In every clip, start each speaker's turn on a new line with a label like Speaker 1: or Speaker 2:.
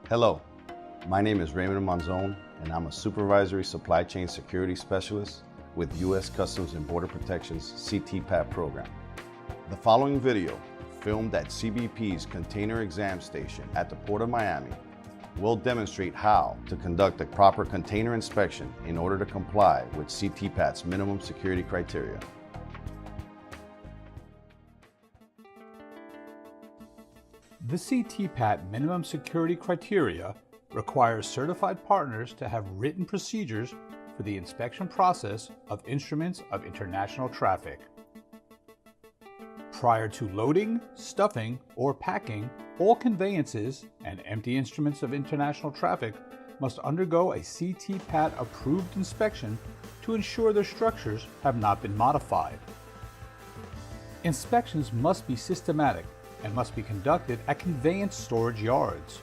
Speaker 1: Hello, my name is Raymond Monzon, and I'm a Supervisory Supply Chain Security Specialist with U.S. Customs and Border Protection's CTPAT program. The following video, filmed at CBP's Container Exam Station at the Port of Miami, will demonstrate how to conduct a proper container inspection in order to comply with CTPAT's minimum security criteria.
Speaker 2: The CTPAT minimum security criteria requires certified partners to have written procedures for the inspection process of instruments of international traffic. Prior to loading, stuffing, or packing, all conveyances and empty instruments of international traffic must undergo a CTPAT approved inspection to ensure their structures have not been modified. Inspections must be systematic and must be conducted at conveyance storage yards.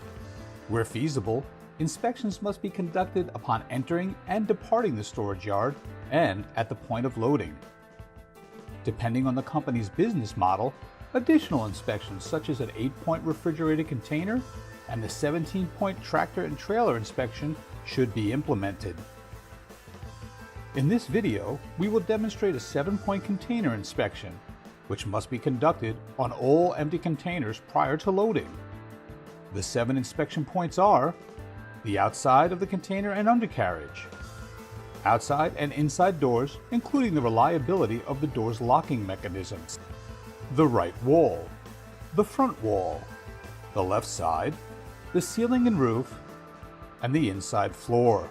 Speaker 2: Where feasible, inspections must be conducted upon entering and departing the storage yard and at the point of loading. Depending on the company's business model, additional inspections such as an 8-point refrigerated container and the 17-point tractor and trailer inspection should be implemented. In this video, we will demonstrate a 7-point container inspection, which must be conducted on all empty containers prior to loading. The 7 inspection points are the outside of the container and undercarriage, outside and inside doors, including the reliability of the door's locking mechanisms, the right wall, the front wall, the left side, the ceiling and roof, and the inside floor.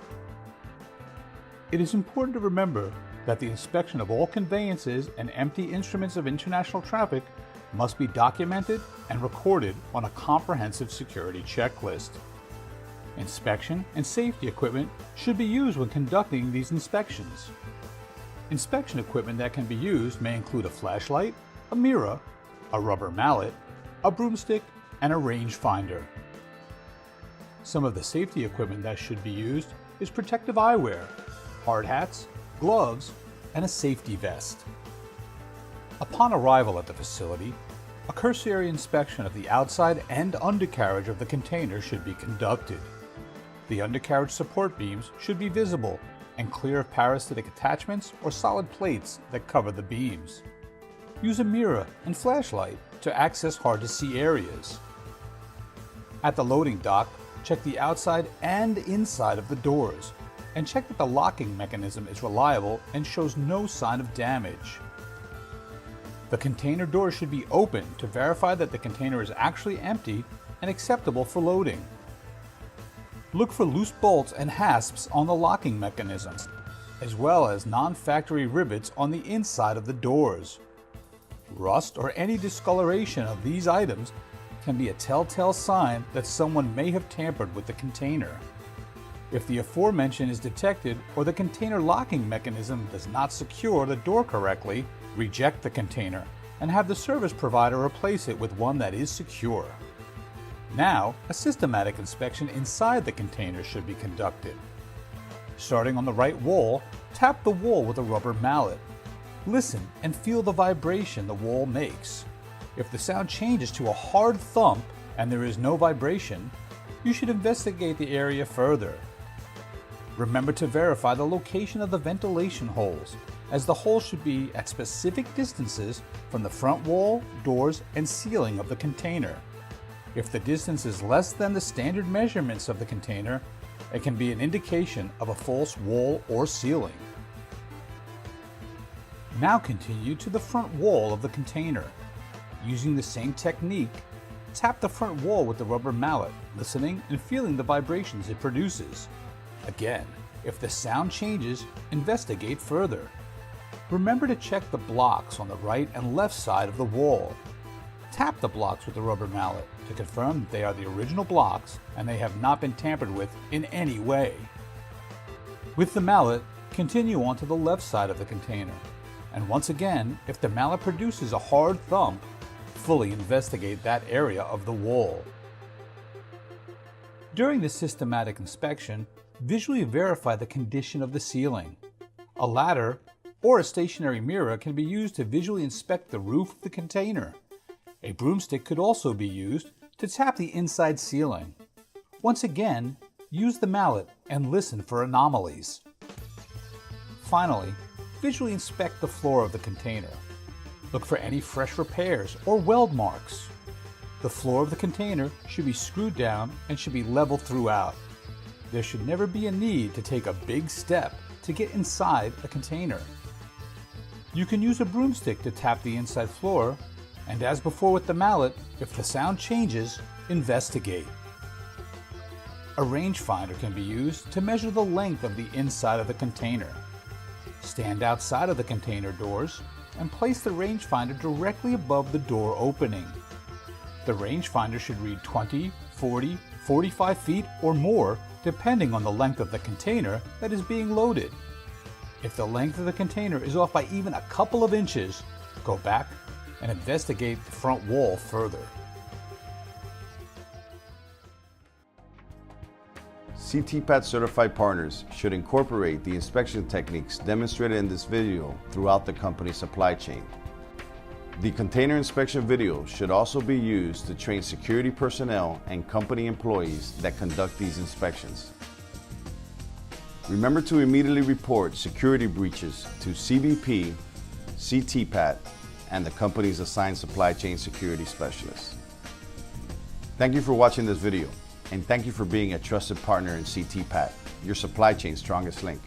Speaker 2: It is important to remember that the inspection of all conveyances and empty instruments of international traffic must be documented and recorded on a comprehensive security checklist. Inspection and safety equipment should be used when conducting these inspections. Inspection equipment that can be used may include a flashlight, a mirror, a rubber mallet, a broomstick, and a rangefinder. Some of the safety equipment that should be used is protective eyewear, hard hats, gloves, and a safety vest. Upon arrival at the facility, a cursory inspection of the outside and undercarriage of the container should be conducted. The undercarriage support beams should be visible and clear of parasitic attachments or solid plates that cover the beams. Use a mirror and flashlight to access hard-to-see areas. At the loading dock, check the outside and inside of the doors, and check that the locking mechanism is reliable and shows no sign of damage. The container door should be open to verify that the container is actually empty and acceptable for loading. Look for loose bolts and hasps on the locking mechanisms, as well as non-factory rivets on the inside of the doors. Rust or any discoloration of these items can be a telltale sign that someone may have tampered with the container. If the aforementioned is detected or the container locking mechanism does not secure the door correctly, reject the container and have the service provider replace it with one that is secure. Now, a systematic inspection inside the container should be conducted. Starting on the right wall, tap the wall with a rubber mallet. Listen and feel the vibration the wall makes. If the sound changes to a hard thump and there is no vibration, you should investigate the area further. Remember to verify the location of the ventilation holes, as the holes should be at specific distances from the front wall, doors, and ceiling of the container. If the distance is less than the standard measurements of the container, it can be an indication of a false wall or ceiling. Now continue to the front wall of the container. Using the same technique, tap the front wall with the rubber mallet, listening and feeling the vibrations it produces. Again, if the sound changes, investigate further. Remember to check the blocks on the right and left side of the wall. Tap the blocks with the rubber mallet to confirm that they are the original blocks and they have not been tampered with in any way. With the mallet, continue on to the left side of the container. And once again, if the mallet produces a hard thump, fully investigate that area of the wall. During the systematic inspection, visually verify the condition of the ceiling. A ladder or a stationary mirror can be used to visually inspect the roof of the container. A broomstick could also be used to tap the inside ceiling. Once again, use the mallet and listen for anomalies. Finally, visually inspect the floor of the container. Look for any fresh repairs or weld marks. The floor of the container should be screwed down and should be level throughout. There should never be a need to take a big step to get inside a container. You can use a broomstick to tap the inside floor, and as before with the mallet, if the sound changes, investigate. A rangefinder can be used to measure the length of the inside of the container. Stand outside of the container doors and place the rangefinder directly above the door opening. The rangefinder should read 20, 40, 45 feet or more depending on the length of the container that is being loaded. If the length of the container is off by even a couple of inches, go back and investigate the front wall further.
Speaker 1: CTPAT certified partners should incorporate the inspection techniques demonstrated in this video throughout the company supply chain. The container inspection video should also be used to train security personnel and company employees that conduct these inspections. Remember to immediately report security breaches to CBP, CTPAT, and the company's assigned supply chain security specialists. Thank you for watching this video, and thank you for being a trusted partner in CTPAT, your supply chain's strongest link.